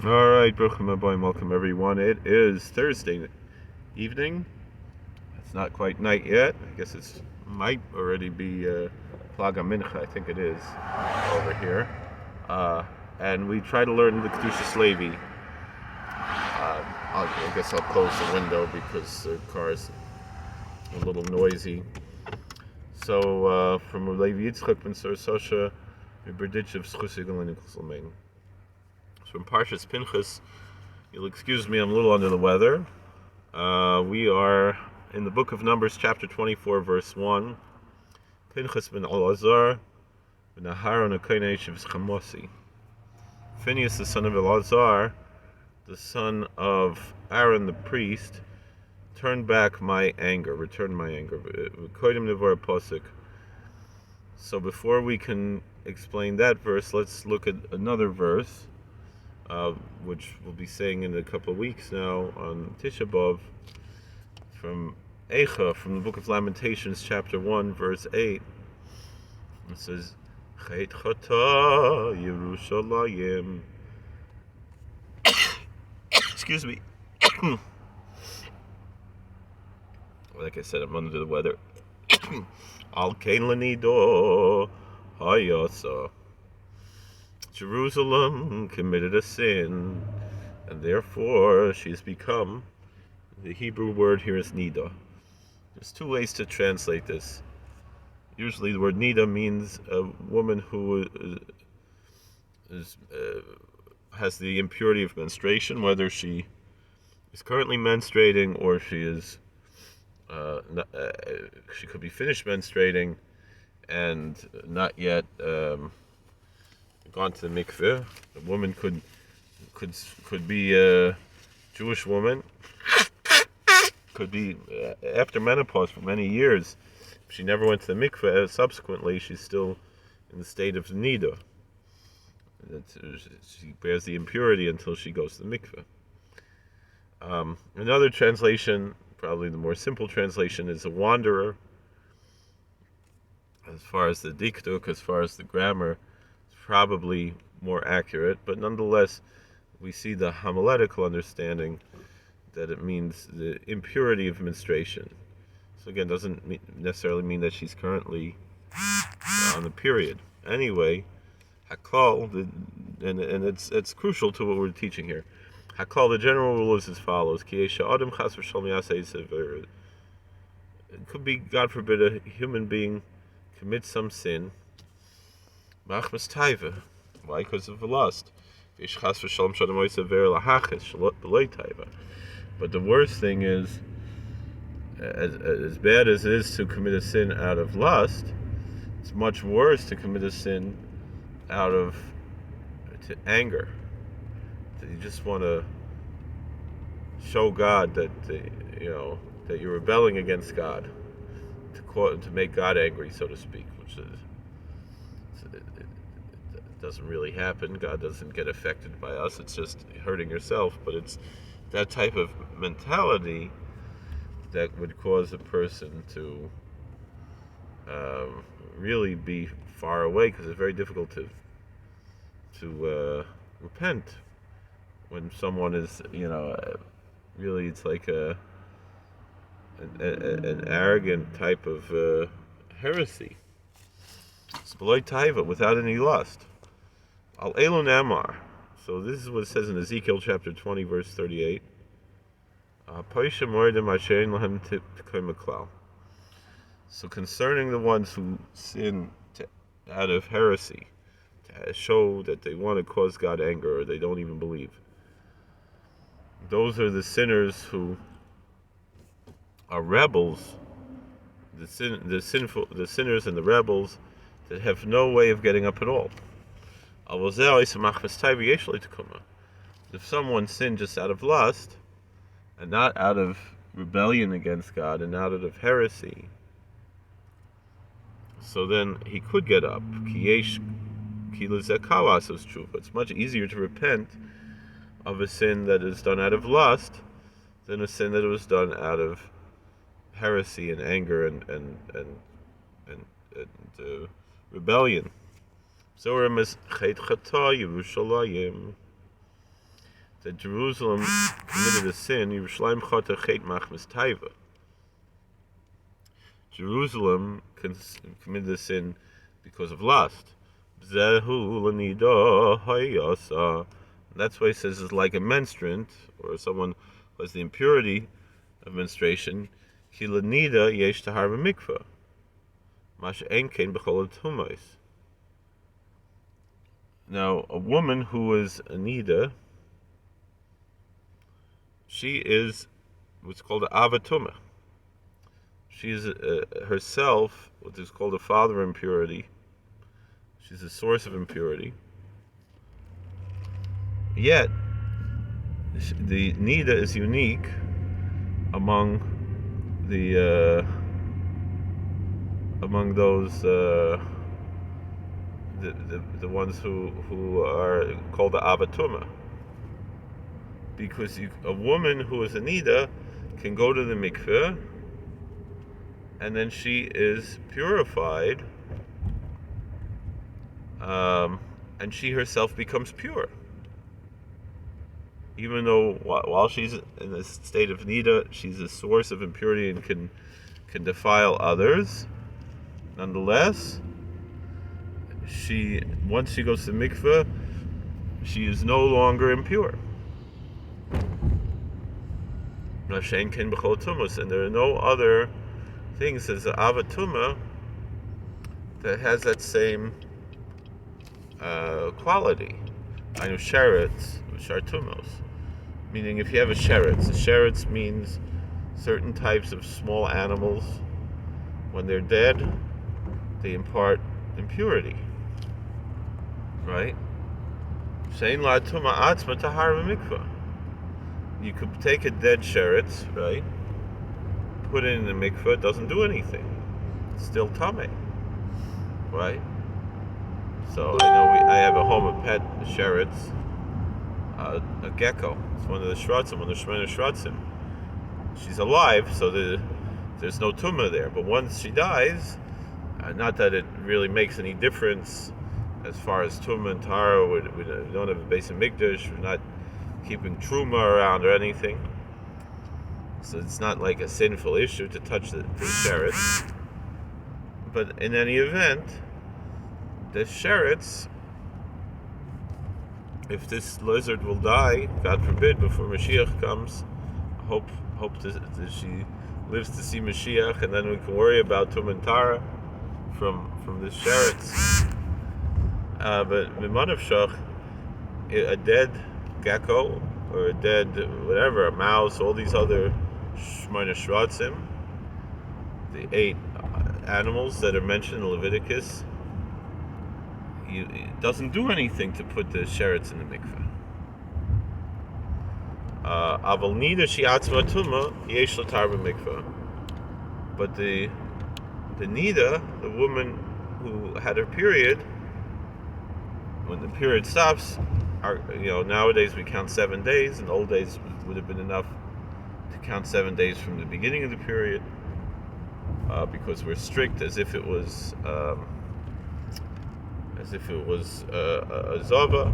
All right, Bruchim Abayim, welcome everyone. It is Thursday evening. It's not quite night yet. I guess it might already be Plaga Mincha. I think it is over here. And we try to learn the Kedushas Levi. I guess I'll close the window because the car's a little noisy. So from Levi Yitzchak ben Sor Sosha, Berditchev Schusigel and Nikolsalmain. From Parshas Pinchas, you'll excuse me, I'm a little under the weather. We are in the book of Numbers, chapter 24, verse 1. Pinchas ben Elazar ben Aharon HaKohenesh of Chamosi. Phineas, the son of Elazar, the son of Aaron the priest, returned my anger. So before we can explain that verse, let's look at another verse, which we'll be saying in a couple of weeks now on Tisha B'Av, from Eicha, from the book of Lamentations, chapter 1, verse 8. It says, Chet Chata Yerushalayim. Excuse me. Like I said, I'm under the weather. Al Kain Lanido Hayasa. Jerusalem committed a sin, and therefore she's become, the Hebrew word here is nida. There's two ways to translate this. Usually the word nida means a woman who has the impurity of menstruation, whether she is currently menstruating or she is she could be finished menstruating and not yet gone to the mikveh. A woman could be a Jewish woman, could be after menopause for many years. If she never went to the mikveh, subsequently she's still in the state of nida. She bears the impurity until she goes to the mikveh. Another translation, probably the more simple translation, is a wanderer. As far as the dikduk, as far as the grammar, it's probably more accurate, but nonetheless, we see the homiletical understanding that it means the impurity of menstruation. So again, doesn't necessarily mean that she's currently on the period. Anyway, Hakal, and it's crucial to what we're teaching here. Hakal, the general rule is as follows: It could be, God forbid, a human being commits some sin. Machmas taiva. Why? Because of lust. But the worst thing is, as bad as it is to commit a sin out of lust, it's much worse to commit a sin out of anger. That you just want to show God that that you're rebelling against God, to make God angry, so to speak, which is it doesn't really happen. God doesn't get affected by us. It's just hurting yourself. But it's that type of mentality that would cause a person to really be far away, because it's very difficult to repent when someone is, really, it's like an arrogant type of heresy. It's below taiva, without any lust. Al Elon Amar. So this is what it says in Ezekiel chapter 20, verse 38. So concerning the ones who sin out of heresy, to show that they want to cause God anger, or they don't even believe, those are the sinners who are rebels, the sinners and the rebels that have no way of getting up at all. If someone sinned just out of lust, and not out of rebellion against God, and not out of heresy, so then he could get up. It's much easier to repent of a sin that is done out of lust than a sin that was done out of heresy and anger and rebellion. So Yerushalayim. that Jerusalem committed a sin. Yerushalayim chata chet machmas taiva. Jerusalem committed a sin because of lust. Zehu l'nida hayasa. That's why he says it's like a menstruant, or someone who has the impurity of menstruation. Ki l'nida yesh tahar b'mikvah. Mash ein kein b'chol ha'tumos. Now, a woman who is a nida, she is what's called an avatuma. She is herself what is called a father impurity. She's a source of impurity. Yet, the nida is unique among those the ones who are called the avatuma, because a woman who is a nida can go to the mikveh, and then she is purified, and she herself becomes pure. Even though while she's in a state of nida, she's a source of impurity and can defile others. Nonetheless, once she goes to mikveh, she is no longer impure. And there are no other things as the avatuma that has that same quality. I know sheretz, which are tumos. Meaning, if you have a sheretz means certain types of small animals, when they're dead, they impart impurity. Right? Shein la tuma atzma tahar b'mikvah. You could take a dead sheretz, right? Put it in the mikveh, it doesn't do anything. It's still tameh, right? So I have a home, a pet sheretz, a gecko. It's one of the shratzim, one of the shemona shratzim. She's alive, so there's no tumah there. But once she dies, not that it really makes any difference as far as tumah and tara. We don't have a base of mikdash. We're not keeping truma around or anything. So it's not like a sinful issue to touch the sheretz. But in any event, the sheretz, if this lizard will die, God forbid, before Mashiach comes, hope that she lives to see Mashiach, and then we can worry about tum and tara from this sheretz. But mimanav shach, a dead gecko or a dead whatever, a mouse, all these other shemona shratzim, the 8 animals that are mentioned in Leviticus, it doesn't do anything to put the sheretz in the mikveh. Aval nida shi'atzma tuma yesh latar b'mikveh. But the nida, the woman who had her period, when the period stops, nowadays we count 7 days. In the old days, it would have been enough to count 7 days from the beginning of the period, because we're strict, as if it was a zava.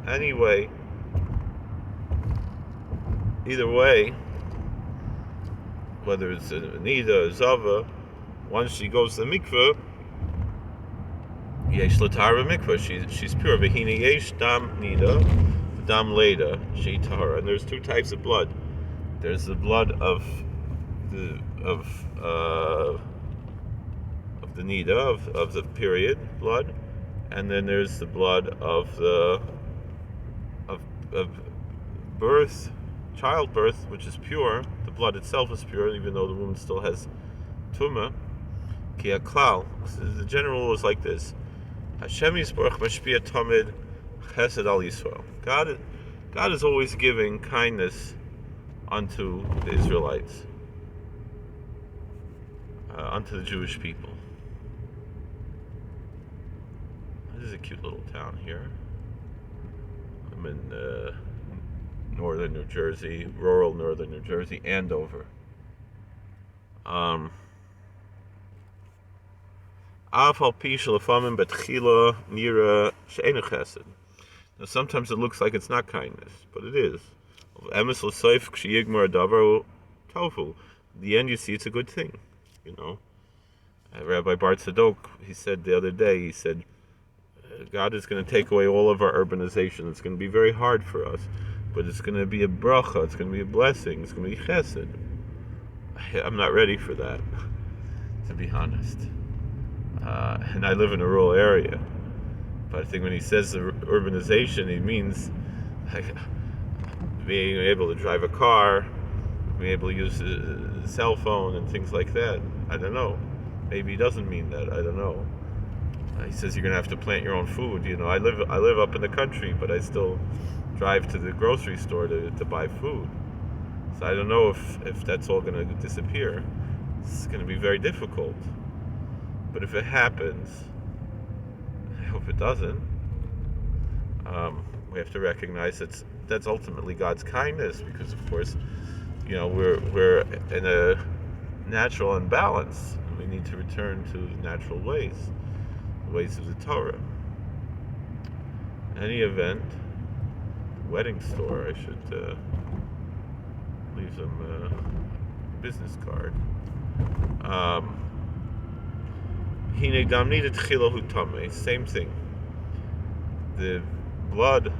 Anyway, either way, whether it's a nida or zava, once she goes to the mikveh, yesh latara mikveh, she's pure. V'hina yesh dam nida, dam leda, she tahara. And there's 2 types of blood. There's the blood of the nida, of the period blood, and then there's the blood of birth, childbirth, which is pure. The blood itself is pure, even though the woman still has tumah. Ki haklal, the general rule is like this: Hashem yisborach mashpia tamid chesed al Yisrael. God is always giving kindness unto the Israelites, unto the Jewish people. This is a cute little town here. I'm in northern New Jersey, rural northern New Jersey, Andover. Now, sometimes it looks like it's not kindness, but it is. In the end, you see it's a good thing, you know. Rabbi Bar Tzadok, he said the other day, he said, God is going to take away all of our urbanization. It's going to be very hard for us, but it's going to be a bracha, it's going to be a blessing, it's going to be chesed. I'm not ready for that, to be honest. And I live in a rural area, but I think when he says urbanization, he means like, being able to drive a car, being able to use a cell phone and things like that. I don't know. Maybe he doesn't mean that. I don't know. He says you're going to have to plant your own food. You know, I live up in the country, but I still drive to the grocery store to buy food. So I don't know if that's all going to disappear. It's going to be very difficult. But if it happens, I hope it doesn't. We have to recognize that's ultimately God's kindness, because of course, you know, we're in a natural imbalance. We need to return to natural ways, the ways of the Torah. In any event, wedding store, I should leave them a business card. Same thing. The blood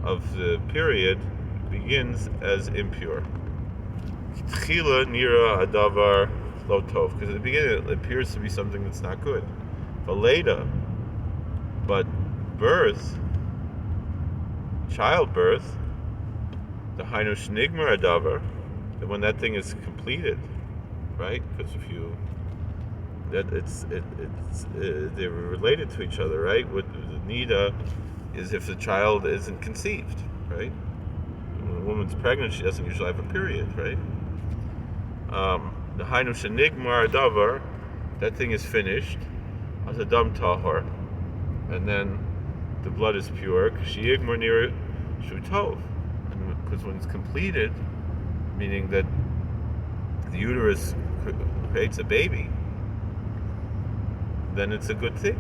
of the period begins as impure. Because at the beginning it appears to be something that's not good. But childbirth, the hainu shnigmar adavar, that when that thing is completed, right? Because if you they're related to each other, right? What the nida is if the child isn't conceived, right? When a woman's pregnant, she doesn't usually have a period, right? The hainu shenigmar davar, that thing is finished, as a dam tahor, and then the blood is pure. K'shiyigmar nira shutov, because when it's completed, meaning that the uterus creates a baby, then it's a good thing.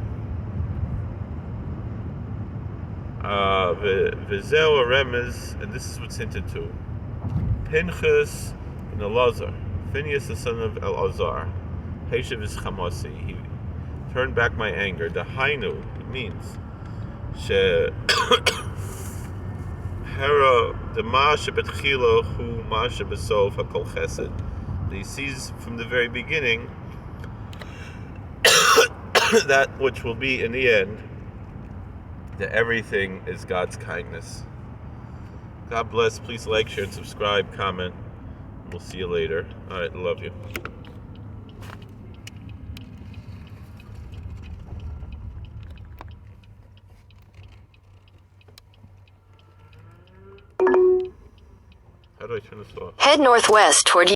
V'zeu remez, and this is what's hinted to. Pinchas and Elazar. Phineas, the son of Elazar. Heshev is chamasi. He turned back my anger. The hainu, it means she hera the ma shebetchila hu ma shebesof hakol chesed. He sees from the very beginning that which will be in the end, that everything is God's kindness. God bless. Please like, share, and subscribe, comment. We'll see you later. All right, love you. How do I turn this off? Head northwest toward